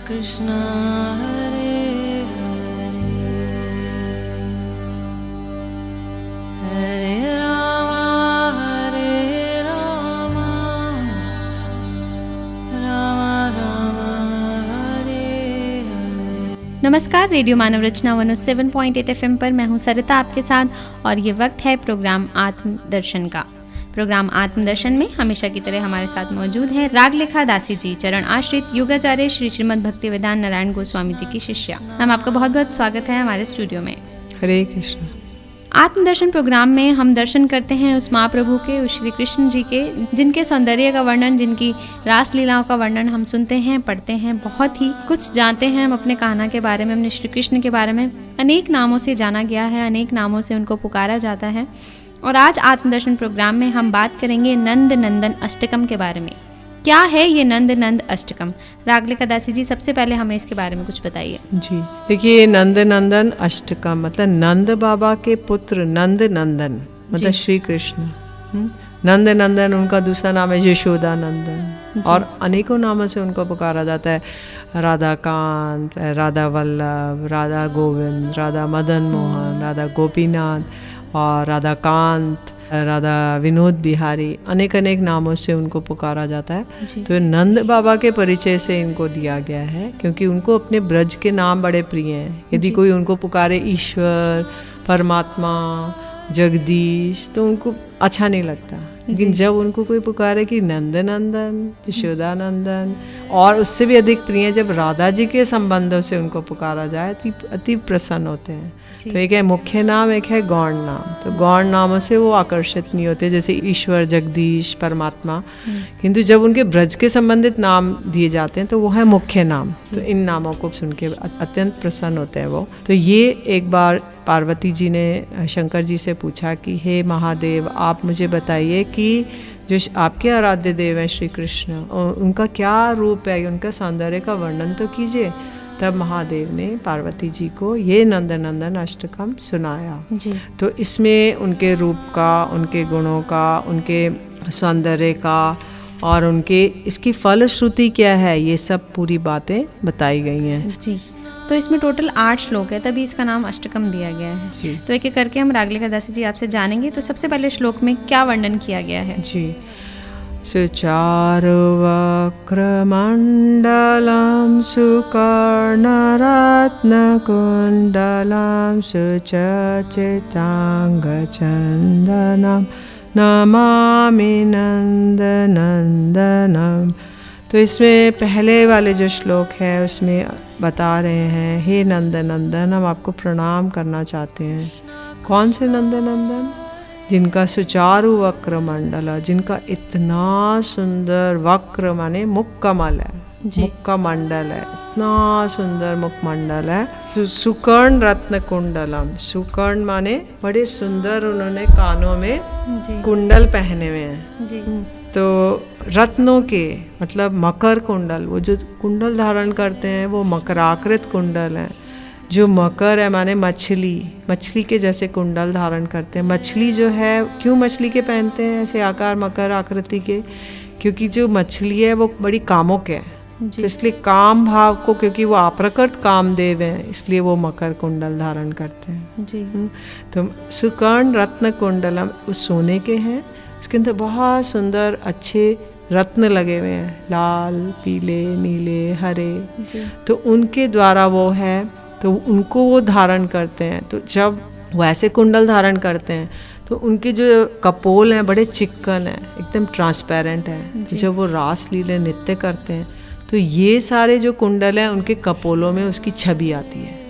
Krishna Hare Hare Hare Rama Rama Rama Hare Hare। नमस्कार, radio मानव रचना 107.8 FM पर मैं हूं सरिता आपके साथ और ये वक्त है प्रोग्राम आत्मदर्शन का। प्रोग्राम आत्मदर्शन में हमेशा की तरह हमारे साथ मौजूद हैं रागलेखा दासी जी, चरण आश्रित योगाचार्य श्री श्रीमद् भक्तिवेदांत नारायण गोस्वामी जी की शिष्या। मैम, आपका बहुत बहुत स्वागत है हमारे स्टूडियो में। हरे कृष्ण। आत्मदर्शन प्रोग्राम में हम दर्शन करते हैं उस महाप्रभु के, उस श्री कृष्ण जी के, जिनके सौंदर्य का वर्णन, जिनकी रास लीलाओं का वर्णन हम सुनते हैं, पढ़ते हैं, बहुत ही कुछ जानते हैं हम अपने कान्हा के बारे में, अपने श्री कृष्ण के बारे में। अनेक नामों से जाना गया है, अनेक नामों से उनको पुकारा जाता है। और आज आत्मदर्शन प्रोग्राम में हम बात करेंगे नंद नंदन अष्टकम के बारे में। क्या है ये नंद नंद अष्टकम? रागलेखा दासी जी, सबसे पहले हमें इसके बारे में कुछ बताइए। जी देखिए, नंद नंदन अष्टकम मतलब नंद बाबा के पुत्र नंद नंदन मतलब श्री कृष्ण। नंद नंदन उनका दूसरा नाम है यशोदा नंदन, और अनेकों नामों से उनको पुकारा जाता है। राधा कांत, राधा वल्लभ, राधा गोविंद, राधा मदन मोहन, राधा गोपीनाथ और राधा कांत, राधा विनोद बिहारी, अनेक अनेक नामों से उनको पुकारा जाता है। तो नंद बाबा के परिचय से इनको दिया गया है, क्योंकि उनको अपने ब्रज के नाम बड़े प्रिय हैं। यदि कोई उनको पुकारे ईश्वर, परमात्मा, जगदीश, तो उनको अच्छा नहीं लगता। लेकिन जब उनको कोई पुकारे कि नंद नंदन, यशोदा नंदन, और उससे भी अधिक प्रिय जब राधा जी के संबंधों से उनको पुकारा जाए तो अति प्रसन्न होते हैं। तो एक है मुख्य नाम, एक है गौण नाम। तो गौण नामों से वो आकर्षित नहीं होते, जैसे ईश्वर, जगदीश, परमात्मा। किंतु जब उनके ब्रज के संबंधित नाम दिए जाते हैं तो वो है मुख्य नाम। तो इन नामों को सुन के अत्यंत प्रसन्न होते हैं वो। तो ये एक बार पार्वती जी ने शंकर जी से पूछा कि हे महादेव, आप मुझे बताइए कि जो आपके आराध्य देव हैं श्री कृष्ण, उनका क्या रूप है, उनका सौंदर्य का वर्णन तो कीजिए। तब महादेव ने पार्वती जी को ये नंद नंदन अष्टकम सुनाया। तो इसमें उनके रूप का, उनके गुणों का, उनके सौंदर्य का और उनके इसकी फलश्रुति क्या है, ये सब पूरी बातें बताई गई हैं। जी, तो इसमें टोटल 8 श्लोक है, तभी इसका नाम अष्टकम दिया गया है। तो एक एक करके हम रागलेखा दासी जी आपसे जानेंगे। तो सबसे पहले श्लोक में क्या वर्णन किया गया है? जी, सुचारुवक्रमण्डलं सुकर्णरत्नकुण्डलं सुचरिताङ्गचन्दनं नमामि नन्दनन्दनम्। तो इसमें पहले वाले जो श्लोक है उसमें बता रहे हैं, हे नंद नंदन, हम आपको प्रणाम करना चाहते हैं। कौन से नंद नंदन? जिनका सुचारु वक्र मंडल है, जिनका इतना सुंदर वक्र माने मुख कमल है, मुख का मंडल है, इतना सुंदर मुख मंडल है। सुकर्ण रत्न कुंडलम, सुकर्ण माने बड़े सुंदर, उन्होंने कानों में कुंडल पहने हुए हैं। तो रत्नों के मतलब मकर कुंडल, वो जो कुंडल धारण करते हैं वो मकराकृत कुंडल हैं। जो मकर है माने मछली, मछली के जैसे कुंडल धारण करते हैं। मछली जो है, क्यों मछली के पहनते हैं ऐसे आकार मकर आकृति के? क्योंकि जो मछली है वो बड़ी कामुक है, तो इसलिए काम भाव को, क्योंकि वो अप्रकृत कामदेव हैं, इसलिए वो मकर कुंडल धारण करते हैं। जी। तो सुकर्ण रत्न कुंडलम, उस सोने के हैं, उसके अंदर बहुत सुंदर अच्छे रत्न लगे हुए हैं, लाल, पीले, नीले, हरे। तो उनके द्वारा वो है, तो उनको वो धारण करते हैं। तो जब वो ऐसे कुंडल धारण करते हैं तो उनके जो कपोल हैं बड़े चिक्कन हैं, एकदम ट्रांसपेरेंट हैं। जब वो रास लीले नृत्य करते हैं तो ये सारे जो कुंडल हैं उनके कपोलों में उसकी छवि आती है।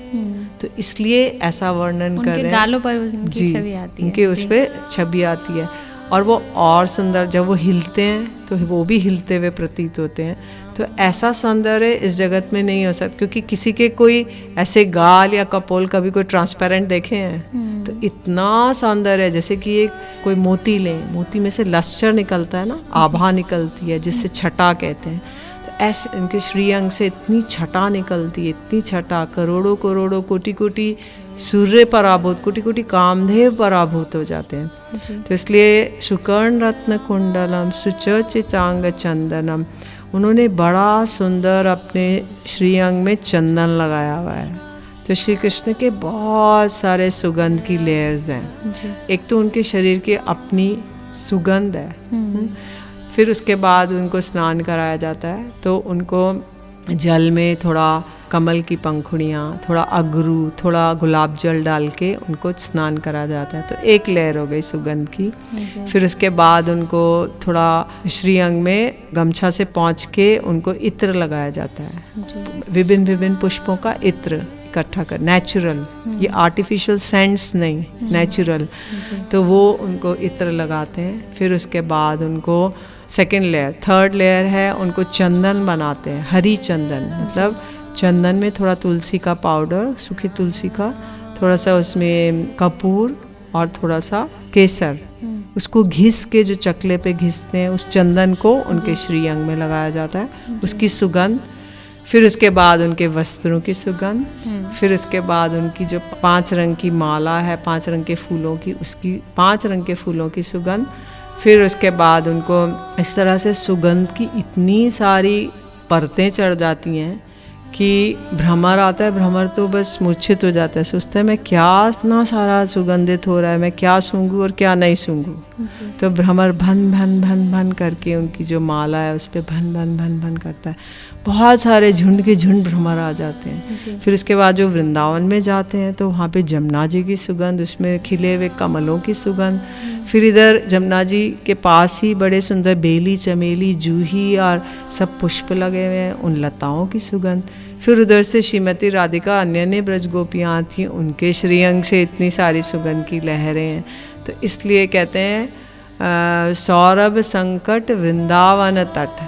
तो इसलिए ऐसा वर्णन कर रहे हैं, गालों पर उनकी छवि आती है, उनके उस पर छवि आती है। और वो और सुंदर, जब वो हिलते हैं तो वो भी हिलते हुए प्रतीत होते हैं। तो ऐसा सौंदर्य इस जगत में नहीं हो सकता, क्योंकि किसी के कोई ऐसे गाल या कपोल कभी कोई ट्रांसपेरेंट देखे हैं? तो इतना सौंदर्य, जैसे कि एक कोई मोती लें, मोती में से लश्चर निकलता है ना, आभा निकलती है जिससे छटा कहते हैं। तो ऐसे इनके श्रीअंग से इतनी छटा निकलती है, इतनी छटा, करोड़ों करोड़ों कोटि कोटि सूर्य पराभूत, कोटि कोटि कामदेव पराभूत हो जाते हैं। तो इसलिए सुकर्ण रत्न कुंडलम सुचचितांग चंदनम, उन्होंने बड़ा सुंदर अपने श्रीअंग में चंदन लगाया हुआ है। तो श्री कृष्ण के बहुत सारे सुगंध की लेयर्स हैं। एक तो उनके शरीर की अपनी सुगंध है, फिर उसके बाद उनको स्नान कराया जाता है। तो उनको जल में थोड़ा कमल की पंखुड़ियाँ, थोड़ा अगरू, थोड़ा गुलाब जल डाल के उनको स्नान करा जाता है। तो एक लेयर हो गई सुगंध की। फिर उसके बाद उनको थोड़ा श्रीअंग में गमछा से पोंछ के उनको इत्र लगाया जाता है। विभिन्न विभिन्न पुष्पों का इत्र इकट्ठा कर, नेचुरल, ये आर्टिफिशियल सेंट्स नहीं, नेचुरल। तो वो उनको इत्र लगाते हैं। फिर उसके बाद उनको सेकेंड लेयर, थर्ड लेयर है, उनको चंदन बनाते हैं, हरी चंदन, मतलब चंदन में थोड़ा तुलसी का पाउडर, सूखी तुलसी का, थोड़ा सा उसमें कपूर और थोड़ा सा केसर, उसको घिस के जो चकले पे घिसते हैं उस चंदन को उनके श्रीअंग में लगाया जाता है, उसकी सुगंध। फिर उसके बाद उनके वस्त्रों की सुगंध, फिर उसके बाद उनकी जो 5 रंग की माला है, 5 रंग के फूलों की, उसकी 5 रंग के फूलों की सुगंध। फिर उसके बाद उनको इस तरह से सुगंध की इतनी सारी परतें चढ़ जाती हैं कि भ्रमर आता है, भ्रमर तो बस मूर्छित हो जाता है, सोचता है मैं क्या इतना सारा सुगंधित हो रहा है, मैं क्या सूंघूं और क्या नहीं सूंघूं। तो भ्रमर भन भन भन भन करके उनकी जो माला है उस पर भन भन भन भन करता है। बहुत सारे झुंड के झुंड भ्रमर आ जाते हैं। फिर उसके बाद जो वृंदावन में जाते हैं तो वहाँ पे जमुना जी की सुगंध, उसमें खिले हुए कमलों की सुगंध। फिर इधर जमुना जी के पास ही बड़े सुंदर बेली, चमेली, जूही और सब पुष्प लगे हुए हैं, उन लताओं की सुगंध। फिर उधर से श्रीमती राधिका अन्य अन्य ब्रज गोपियाँ थी, उनके श्रीअंग से इतनी सारी सुगंध की लहरें हैं। तो इसलिए कहते हैं सौरभ संकट वृंदावन तट।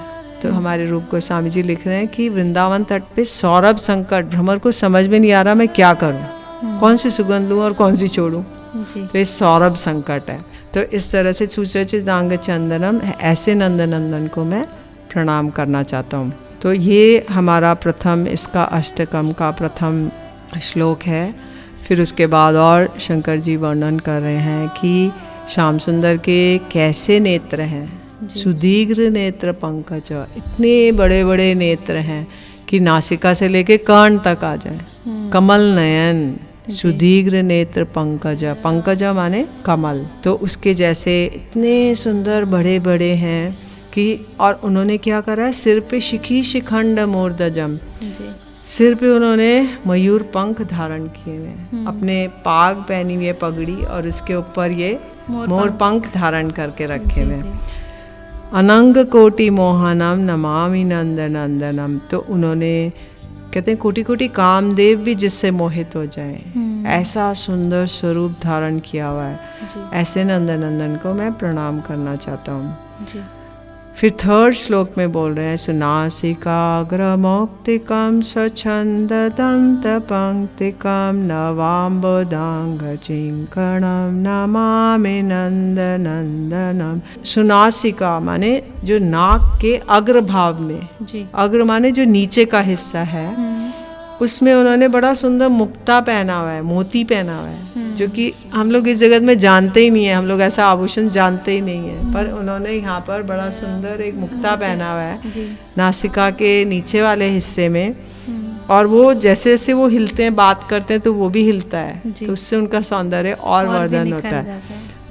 तो हमारे रूप गोस्वामी जी लिख रहे हैं कि वृंदावन तट पे सौरभ संकट, भ्रमर को समझ में नहीं आ रहा मैं क्या करूं, कौन सी सुगंध लूं और कौन सी छोड़ूं। तो ये सौरभ संकट है। तो इस तरह से सुचरितांग चंदनम, ऐसे नंदनंदन को मैं प्रणाम करना चाहता हूँ। तो ये हमारा प्रथम, इसका अष्टकम का प्रथम श्लोक है। फिर उसके बाद और शंकर जी वर्णन कर रहे हैं कि श्याम सुंदर के कैसे नेत्र हैं, सुदीर्घ नेत्र पंकज, इतने बड़े बड़े नेत्र हैं कि नासिका से लेके कर्ण तक आ जाए। कमल नयन, सुदीर्घ नेत्र पंकज, पंकज माने कमल, तो उसके जैसे इतने सुंदर बड़े बड़े हैं कि, और उन्होंने क्या करा है, सिर पे शिखी शिखंड मोरदजम, सिर पे उन्होंने मयूर पंख धारण किए हुए, अपने पाग पहनी हुई है पगड़ी, और उसके ऊपर ये मोर पंख धारण करके रखे हुए। अनंग कोटि मोहनम नमामि नंद नंदनम। तो उन्होंने कहते हैं कोटि कोटि कामदेव भी जिससे मोहित हो जाए, ऐसा सुंदर स्वरूप धारण किया हुआ है। ऐसे नंदनंदन को मैं प्रणाम करना चाहता हूँ। फिर थर्ड श्लोक में बोल रहे हैं सुनासिकाग्रमौक्तिकम स्वच्छंद दंत पंक्तिकम नवाम्बोदांग चिंकणम नमामि नंद नंदनम। सुनासिका माने जो नाक के अग्रभाग में, अग्र माने जो नीचे का हिस्सा है, उसमें उन्होंने बड़ा सुंदर मुक्ता पहना हुआ है, मोती पहना हुआ है, जो कि हम लोग इस जगत में जानते ही नहीं है, हम लोग ऐसा आभूषण जानते ही नहीं है, पर उन्होंने यहाँ पर बड़ा सुंदर एक मुक्ता पहना हुआ है नासिका के नीचे वाले हिस्से में, और वो जैसे जैसे वो हिलते हैं, बात करते हैं, तो वो भी हिलता है, तो उससे उनका सौंदर्य और वर्धन होता है।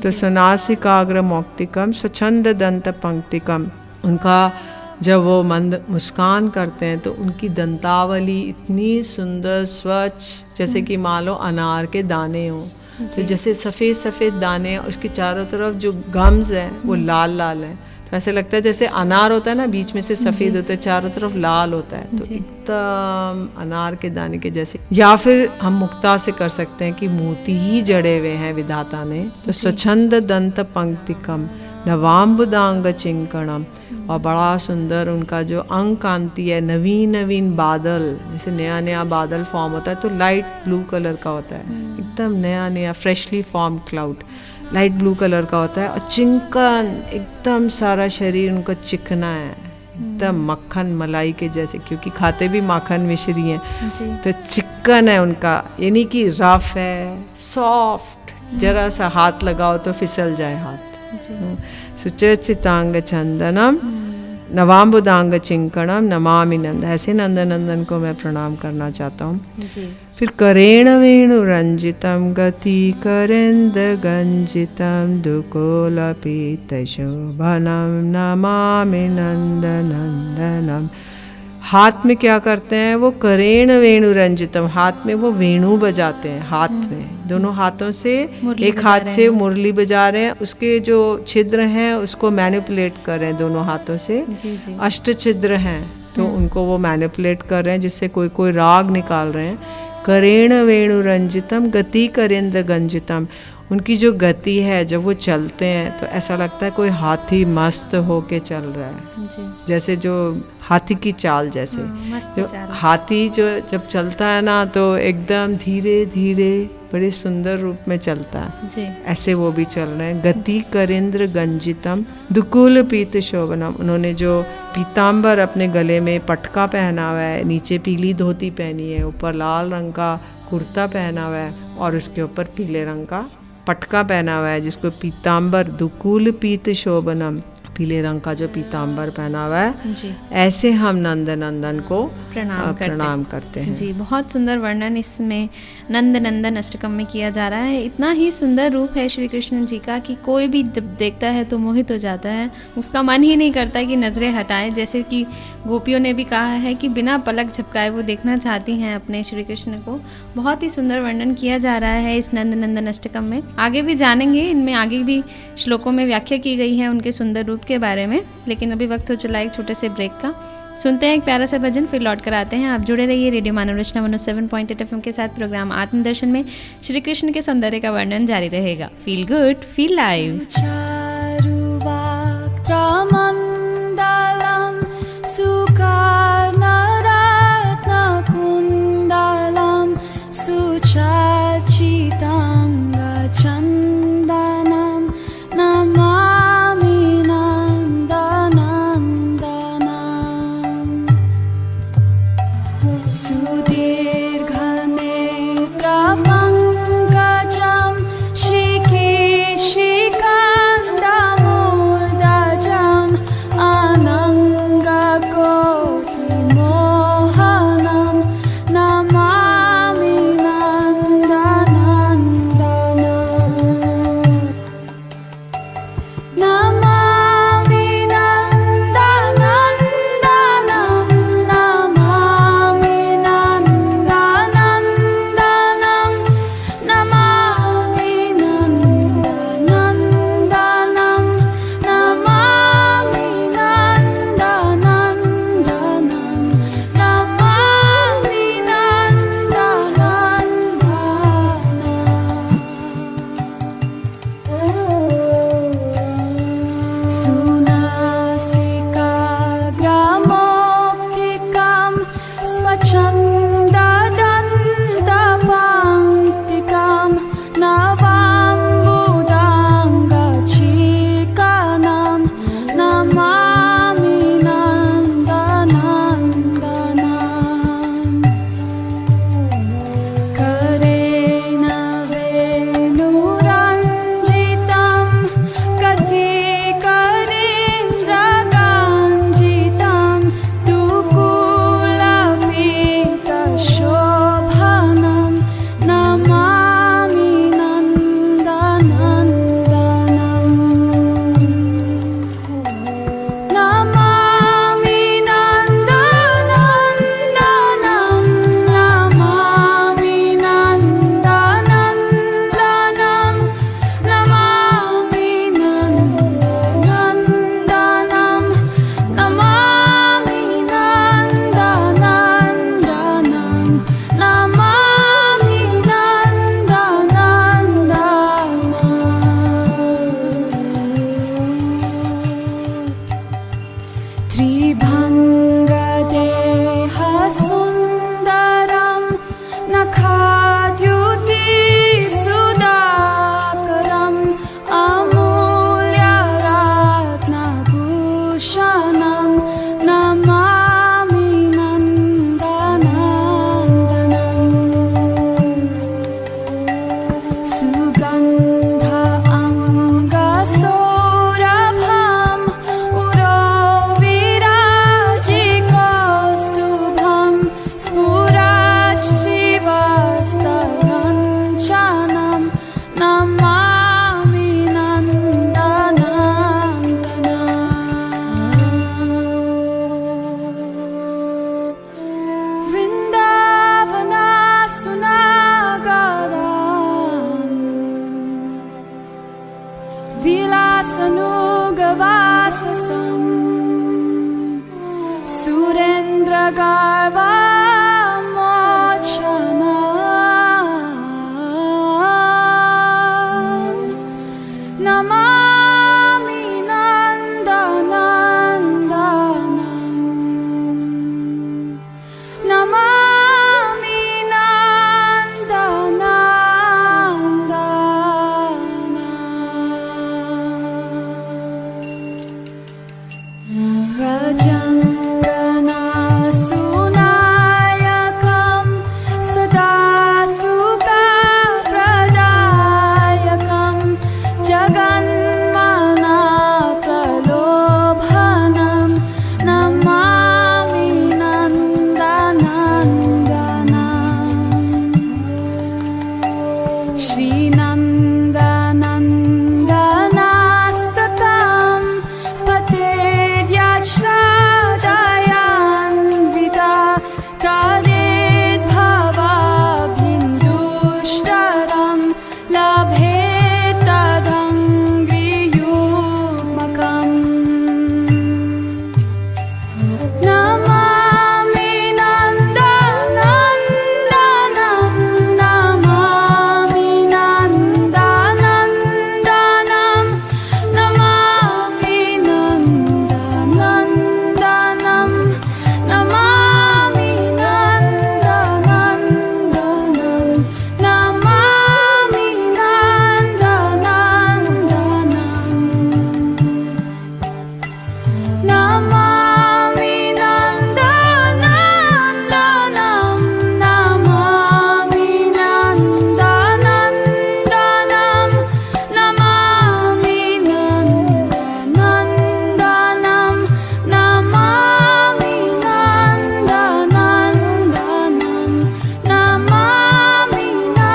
तो सुनासिकाग्र मौक्तिकम स्वच्छंद दंत पंक्तिकम, उनका जब वो मंद मुस्कान करते हैं तो उनकी दंतावली इतनी सुंदर स्वच्छ, जैसे कि मान लो अनार के दाने हों, तो जैसे सफ़ेद सफ़ेद दाने, उसके चारों तरफ जो गम्स हैं वो लाल लाल हैं, तो ऐसे लगता है जैसे अनार होता है ना, बीच में से सफ़ेद होता है, चारों तरफ लाल होता है, तो एकदम अनार के दाने के जैसे। या फिर हम मुक्ता से कर सकते हैं कि मोती ही जड़े हुए हैं विधाता ने। तो स्वच्छंद दंत पंक्तिकम नवाम्बुदांग चिंकणम, और बड़ा सुंदर उनका जो अंग कांति है, नवीन नवीन बादल, जैसे नया नया बादल फॉर्म होता है तो लाइट ब्लू कलर का होता है, एकदम नया नया freshly form cloud light blue colour का होता है, और चिंकन, एकदम सारा शरीर उनका चिकना है, एकदम मक्खन मलाई के जैसे, क्योंकि खाते भी माखन मिश्री हैं, तो चिकन है उनका, यानी कि रफ है, सॉफ्ट, जरा सा हाथ लगाओ तो फिसल जाए हाथ। सुचितांग चंदनम नवाम्बुदांग चिंकणम नमामि नंद, ऐसे नंद नंदन को मैं प्रणाम करना चाहता हूँ। जी। फिर करेण वेणु रंजितम गति करेंद गंजितम दुकोलपीत शोभनम नमामि नंद नंदनम। हाथ में क्या करते हैं वो, करेण वेणु रंजितम, हाथ में वो वेणु बजाते हैं, हाथ में दोनों हाथों से, एक हाथ से मुरली बजा रहे हैं, उसके जो छिद्र हैं उसको मैनिपुलेट कर रहे हैं दोनों हाथों से। जी जी। अष्ट छिद्र हैं तो उनको वो मैनिपुलेट कर रहे हैं, जिससे कोई कोई राग निकाल रहे हैं। करेण वेणु रंजितम गति करेंद्र गंजितम, उनकी जो गति है जब वो चलते हैं तो ऐसा लगता है कोई हाथी मस्त होके चल रहा है, जी। जैसे जो हाथी की चाल जैसे। मस्त जो चाल। हाथी जो जब चलता है ना तो एकदम धीरे धीरे बड़े सुंदर रूप में चलता है, जी। ऐसे वो भी चल रहे हैं। गति करेंद्र गंजितम दुकुल पीत शोभनम, उन्होंने जो पीताम्बर अपने गले में पटका पहना हुआ है, नीचे पीली धोती पहनी है, ऊपर लाल रंग का कुर्ता पहना हुआ है और उसके ऊपर पीले रंग का पटका पहना हुआ है, जिसको पीताम्बर दुकुल पीत शोभनम, पीले रंग का जो पीताम्बर पहना हुआ है। जी। ऐसे हम नंद नंदन को प्रणाम करते हैं। जी। बहुत सुंदर वर्णन इसमें नंद नंदन अष्टकम में किया जा रहा है। इतना ही सुंदर रूप है श्री कृष्ण जी का कि कोई भी देखता है तो मोहित हो जाता है, उसका मन ही नहीं करता कि नज़रें हटाए। जैसे कि गोपियों ने भी कहा है कि बिना पलक झपकाए वो देखना चाहती हैं अपने श्री कृष्ण को। बहुत ही सुंदर वर्णन किया जा रहा है इस नंद नंदन अष्टकम में। आगे भी जानेंगे, इनमें आगे भी श्लोकों में व्याख्या की गई है उनके सुंदर रूप के बारे में, लेकिन अभी वक्त हो चला एक छोटे से ब्रेक का। सुनते हैं एक प्यारा सा भजन, फिर लौट कर आते हैं। आप जुड़े रहिए रेडियो मानव रचना 107.8 FM के साथ। प्रोग्राम आत्मदर्शन में श्री कृष्ण के सौंदर्य का वर्णन जारी रहेगा। Feel good, feel live. श्रीनन्दनन्दनास्तकं पतेद्याश्रदयान्विता तदेद्भवाभिन्दुष्टरं लभेत्तदङ्घ्रियुग्मकम् नमामि नन्दनन्दनं नमामि नन्दनन्दनं नमामि नन्दनन्दनं नमामि नन्दनन्दनं नमामि नन्दनन्दनं नमामि नन्दनन्दनं नमामि नन्दनन्दनं नमामि नन्दनन्दनं नमामि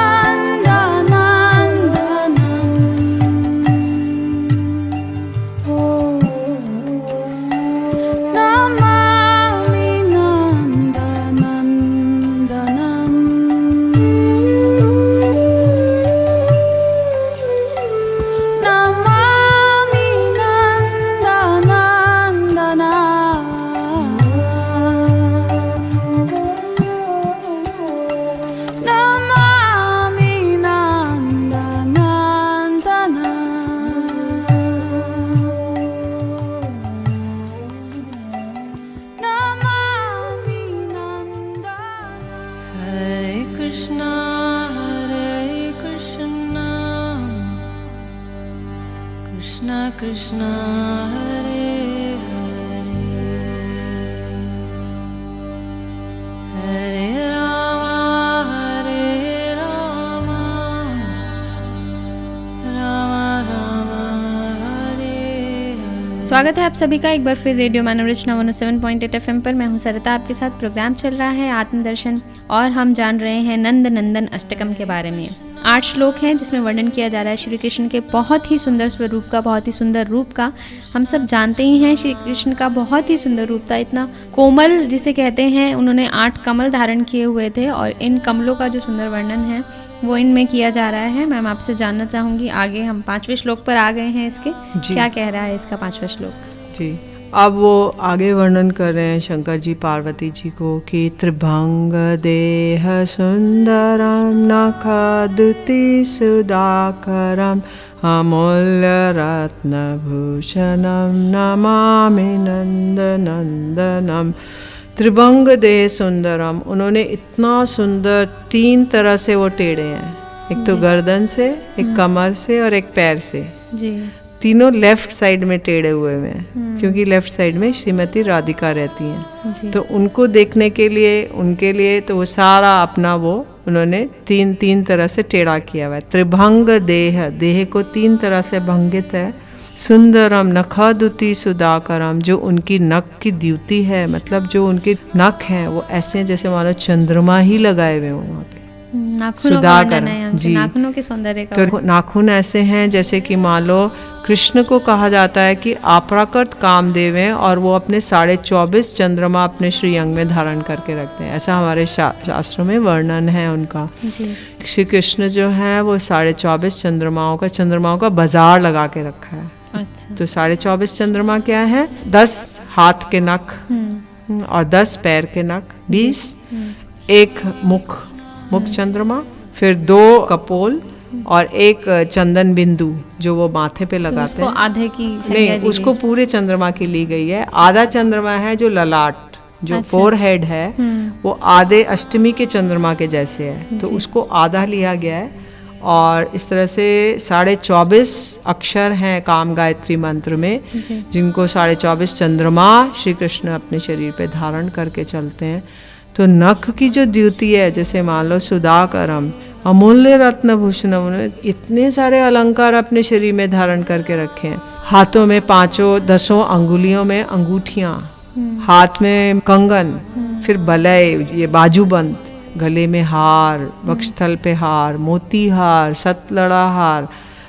नन्दनन्दनं Namami Hare Krishna, Krishna Krishna, Hare Hare, Hare Rama, Rama Rama, Hare Hare. स्वागत है आप सभी का एक बार फिर रेडियो मनोरचना 107.8 FM पर। मैं हूं सरिता, आपके साथ प्रोग्राम चल रहा है आत्मदर्शन और हम जान रहे हैं नंद नंदन अष्टकम के बारे में। 8 श्लोक हैं जिसमें वर्णन किया जा रहा है श्री कृष्ण के बहुत ही सुंदर स्वरूप का, बहुत ही सुंदर रूप का। हम सब जानते ही हैं श्री कृष्ण का बहुत ही सुंदर रूप था, इतना कोमल जिसे कहते हैं। उन्होंने 8 कमल धारण किए हुए थे और इन कमलों का जो सुंदर वर्णन है वो इनमें किया जा रहा है। मैम आपसे जानना चाहूँगी, आगे हम 5वें श्लोक पर आ गए हैं इसके, क्या कह रहा है इसका 5वां श्लोक? जी, अब वो आगे वर्णन कर रहे हैं शंकर जी पार्वती जी को कि त्रिभंग देह सुंदरम नखदुति सुधाकरम अमूल्य रत्न भूषणम नमामि नंदनंदनम। त्रिभंग देह सुंदरम, उन्होंने इतना सुंदर 3 तरह से वो टेढ़े हैं, एक तो गर्दन से, एक कमर से और एक पैर से। जी, तीनों लेफ्ट साइड में टेढ़े हुए हैं क्योंकि लेफ्ट साइड में श्रीमती राधिका रहती हैं। तो उनको देखने के लिए, उनके लिए तो वो सारा अपना वो उन्होंने 3 तरह से टेढ़ा किया हुआ है। त्रिभंग देह, देह को 3 तरह से भंगित है। सुंदरम नखदुति सुधाकरम, जो उनकी नख की द्युति है, मतलब जो उनके नख हैं वो ऐसे हैं जैसे मानो चंद्रमा ही लगाए हुए हों वहाँ पे। सुधाकर जी, नाखूनों के सौंदर्य का। तो नाखून ऐसे हैं जैसे कि मान लो कृष्ण को कहा जाता है कि अप्राकृत कामदेव हैं और वो अपने 24.5 चंद्रमा अपने श्रीअंग में धारण करके रखते हैं, ऐसा हमारे शास्त्रों में वर्णन है उनका। श्री कृष्ण जो है वो 24.5 चंद्रमाओं का बाजार लगा के रखा है। अच्छा। तो 24.5 चंद्रमा क्या है? 10 हाथ के नख और 10 पैर के नख, 20 एक मुख चंद्रमा, फिर 2 कपोल और एक चंदन बिंदु जो वो माथे पे लगाते हैं। आधे की नहीं, उसको पूरे चंद्रमा की ली गई है। आधा चंद्रमा है जो ललाट, जो फोरहेड है वो आधे अष्टमी के चंद्रमा के जैसे है, तो उसको आधा लिया गया है। और इस तरह से 24.5 अक्षर हैं काम गायत्री मंत्र में, जिनको 24.5 चंद्रमा श्री कृष्ण अपने शरीर पे धारण करके चलते हैं। तो नख की जो द्युति है, जैसे मान लो सुधाकरम अमूल्य रत्न भूषणम, उन्होंने इतने सारे अलंकार अपने शरीर में धारण करके रखे हैं। हाथों में 5-10 अंगुलियों में अंगूठियां, हाथ में कंगन, फिर बलय, ये बाजूबंद, गले में हार, वक्षस्थल पे हार, मोती हार, सतलड़ा हार,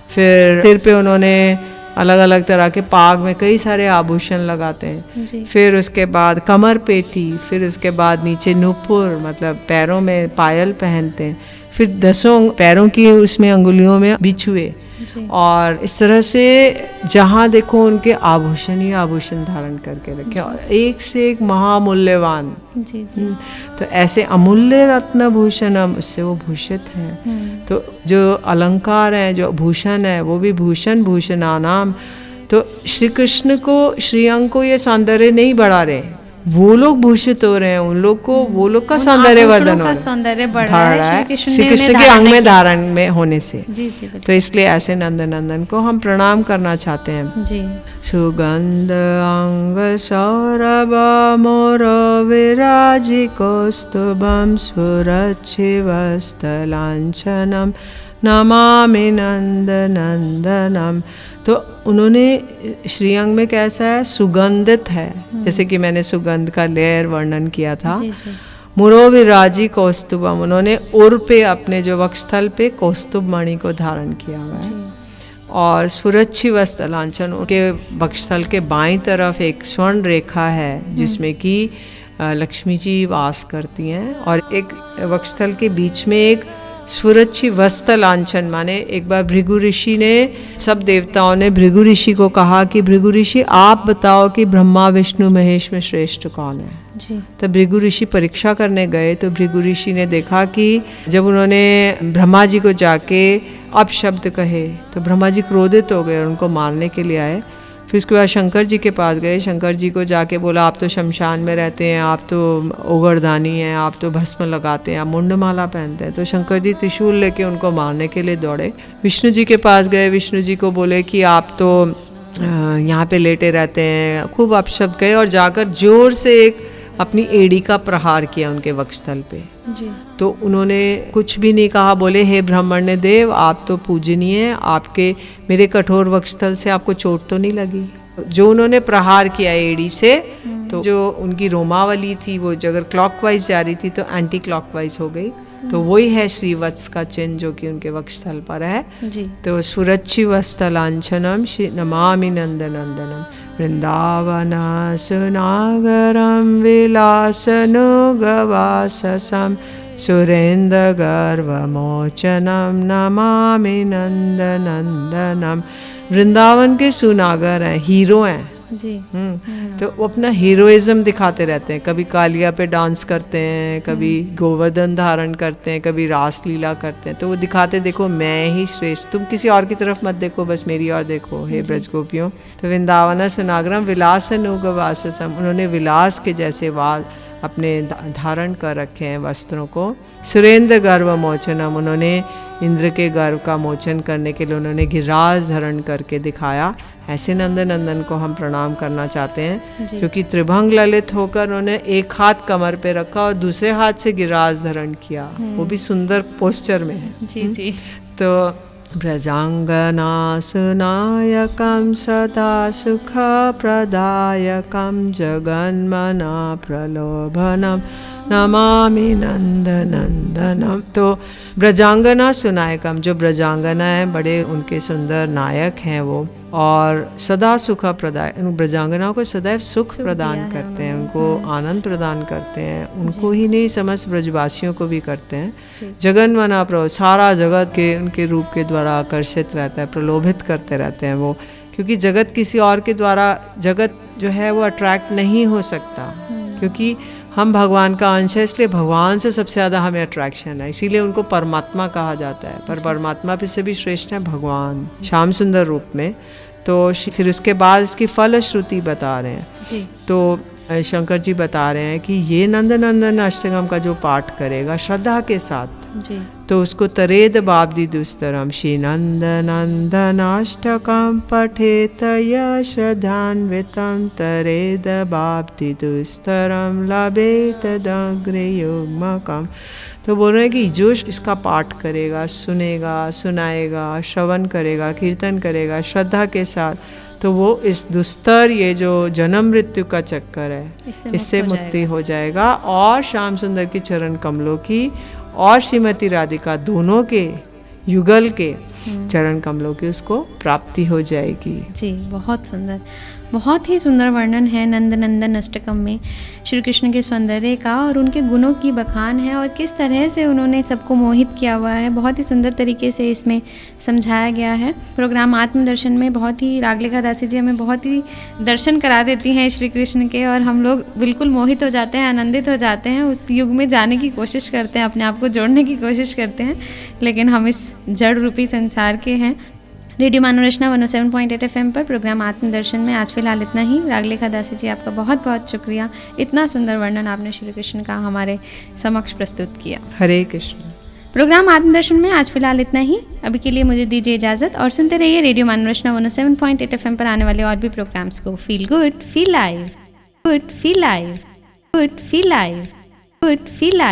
फिर सिर पे उन्होंने अलग अलग तरह के पाग में कई सारे आभूषण लगाते हैं। जी। फिर उसके बाद कमर पेटी, फिर उसके बाद नीचे नुपुर मतलब पैरों में पायल पहनते हैं, फिर 10 पैरों की उसमें अंगुलियों में बिछुए, जी। और इस तरह से जहाँ देखो उनके आभूषण ही आभूषण धारण करके रखे, और एक से एक महामूल्यवान। जी जी। तो ऐसे अमूल्य रत्न भूषणम, उससे वो भूषित हैं। तो जो अलंकार हैं, जो भूषण है, वो भी भूषण भूषणानाम। तो श्री कृष्ण को, श्रीअंग को ये सौंदर्य नहीं बढ़ा रहे, वो लोग भूषित हो रहे हैं, उन लोग को, वो लोग का सौंदर्य वर्धन हो रहा है, सौंदर्य बढ़ रहा है श्री कृष्ण के अंग में धारण में होने से। जी जी बिल्कुल। तो इसलिए ऐसे नंदनंदन को हम प्रणाम करना चाहते हैं। जी। सुगंध अंग सौरभ मोर विराजि कौस्तुभम सुरक्षिवस्तलांछनम नमामि नंदनंदनम। तो उन्होंने श्रीअंग में कैसा है, सुगंधित है, जैसे कि मैंने सुगंध का लेयर वर्णन किया था। जी जी। मुरो विराजी कौस्तुभम, उन्होंने उर पे, अपने जो वक्षस्थल पे कौस्तुभ मणि को धारण किया हुआ है। और सुरक्षि वस्त्रलांछन, उनके वक्षस्थल के बाईं तरफ एक स्वर्ण रेखा है जिसमें कि लक्ष्मी जी वास करती हैं, और एक वक्षस्थल के बीच में एक स्वरच्छी वस्त्र लांछन, माने एक बार भृगु ऋषि ने, सब देवताओं ने भृगु ऋषि को कहा कि भृगु ऋषि आप बताओ कि ब्रह्मा विष्णु महेश में श्रेष्ठ कौन है। जी। तो भृगु ऋषि परीक्षा करने गए, तो भृगु ऋषि ने देखा कि जब उन्होंने ब्रह्मा जी को जाके अपशब्द कहे तो ब्रह्मा जी क्रोधित हो गए और उनको मारने के लिए आए। फिर उसके बाद शंकर जी के पास गए, शंकर जी को जाके बोला आप तो शमशान में रहते हैं, आप तो ओगरदानी हैं, आप तो भस्म लगाते हैं, आप मुंडमाला पहनते हैं। तो शंकर जी त्रिशूल लेके उनको मारने के लिए दौड़े। विष्णु जी के पास गए, विष्णु जी को बोले कि आप तो यहाँ पे लेटे रहते हैं, खूब अपशब्द कहे, और जाकर जोर से एक अपनी एड़ी का प्रहार किया उनके वक्षस्थल पे। जी। तो उन्होंने कुछ भी नहीं कहा, बोले हे ब्रह्मण्य देव आप तो पूजनीय हैं, आपके मेरे कठोर वक्षस्थल से आपको चोट तो नहीं लगी। जो उन्होंने प्रहार किया एड़ी से, तो जो उनकी रोमावली थी वो अगर क्लॉकवाइज जा रही थी तो एंटी क्लॉकवाइज हो गई। तो वही है श्रीवत्स का चिन्ह जो कि उनके वक्षस्थल पर है। जी। तो सुरक्षि वस्तलांछनम श्री नमामि नंदनंदनम वृंदावन सुनागरम विलासनुगवाससम सुरेंद्र गर्वमोचनम नमामि नंदनंदनम। वृंदावन के सुनागर हैं, हीरो हैं। जी। तो वो अपना हीरोइज्म दिखाते रहते हैं, कभी कालिया पे डांस करते हैं, कभी गोवर्धन धारण करते हैं, कभी रास लीला करते हैं। तो वो दिखाते देखो मैं ही श्रेष्ठ, तुम किसी और की तरफ मत देखो, बस मेरी ओर देखो हे ब्रज गोपियों। तो वृंदावन सुनागरम विलासनुगवाससम, उन्होंने विलास के जैसे वाल अपने धारण कर रखे हैं वस्त्रों को। सुरेंद्र गर्व मोचनम, उन्होंने इंद्र के गर्व का मोचन करने के लिए उन्होंने गिरिराज धारण करके दिखाया। ऐसे नंदनंदन को हम प्रणाम करना चाहते हैं, क्योंकि त्रिभंग ललित होकर उन्होंने एक हाथ कमर पे रखा और दूसरे हाथ से गिरिराज धारण किया, वो भी सुंदर पोस्चर में है। जी जी। तो व्रजांगनासनायकं सदा सुख प्रदायकं जगन्मना प्रलोभनम नमामि नंदनंदनम। तो ब्रजांगना सुनायकम, जो ब्रजांगना है बड़े उनके सुंदर नायक हैं वो, और सदा सुख प्रदाय, ब्रजांगनाओं को सदैव सुख प्रदान करते हैं, उनको आनंद प्रदान करते हैं, उनको ही नहीं समस्त ब्रजवासियों को भी करते हैं। जगन्मना प्रभु, सारा जगत के उनके रूप के द्वारा आकर्षित रहता है, प्रलोभित करते रहते हैं वो, क्योंकि जगत किसी और के द्वारा, जगत जो है वो अट्रैक्ट नहीं हो सकता, क्योंकि हम भगवान का अंश है, इसलिए भगवान से सबसे ज़्यादा हमें अट्रैक्शन है, इसीलिए उनको परमात्मा कहा जाता है। पर परमात्मा पे से भी श्रेष्ठ है भगवान श्याम सुंदर रूप में। तो फिर उसके बाद इसकी फलश्रुति बता रहे हैं जी। तो शंकर जी बता रहे हैं कि ये नंदनंदन अष्टकम का जो पाठ करेगा श्रद्धा के साथ, जी। तो उसको तरेद बाब्दी दुस्तरम श्री नंद नंदनाष्टकम पठेत यश्रद्धान्वितं तरेद बाब्दी दुस्तरम लभेत दग्रे युग्मकम। तो बोल रहे हैं कि जो इसका पाठ करेगा, सुनेगा, सुनाएगा, श्रवण करेगा, कीर्तन करेगा श्रद्धा के साथ, तो वो इस दुस्तर, ये जो जन्म मृत्यु का चक्कर है, इससे मुक्ति हो जाएगा और श्याम सुंदर की चरण कमलों की और श्रीमती राधिका दोनों के युगल के चरण कमलों की उसको प्राप्ति हो जाएगी। जी, बहुत सुंदर, बहुत ही सुंदर वर्णन है नंद नंदन अष्टकम में श्री कृष्ण के सौंदर्य का और उनके गुणों की बखान है और किस तरह से उन्होंने सबको मोहित किया हुआ है। बहुत ही सुंदर तरीके से इसमें समझाया गया है। प्रोग्राम आत्मदर्शन में बहुत ही रागलेखा दासी जी हमें बहुत ही दर्शन करा देती हैं श्री कृष्ण के और हम लोग बिल्कुल मोहित हो जाते हैं, आनंदित हो जाते हैं, उस युग में जाने की कोशिश करते हैं, अपने आप को जोड़ने की कोशिश करते हैं, लेकिन हम इस जड़ रूपी संसार के हैं। रेडियो मनोरचना 107.8 FM पर प्रोग्राम आत्मदर्शन में आज फिलहाल इतना ही। रागलेखा दासी जी, आपका बहुत बहुत शुक्रिया, इतना सुंदर वर्णन आपने श्री कृष्ण का हमारे समक्ष प्रस्तुत किया। हरे कृष्ण। प्रोग्राम आत्मदर्शन में आज फिलहाल इतना ही। अभी के लिए मुझे दीजिए इजाज़त और सुनते रहिए रेडियो मनोरचना 107.8 FM पर आने वाले और भी प्रोग्राम्स को। Feel good, feel live, good feel live, good feel live, good feel live.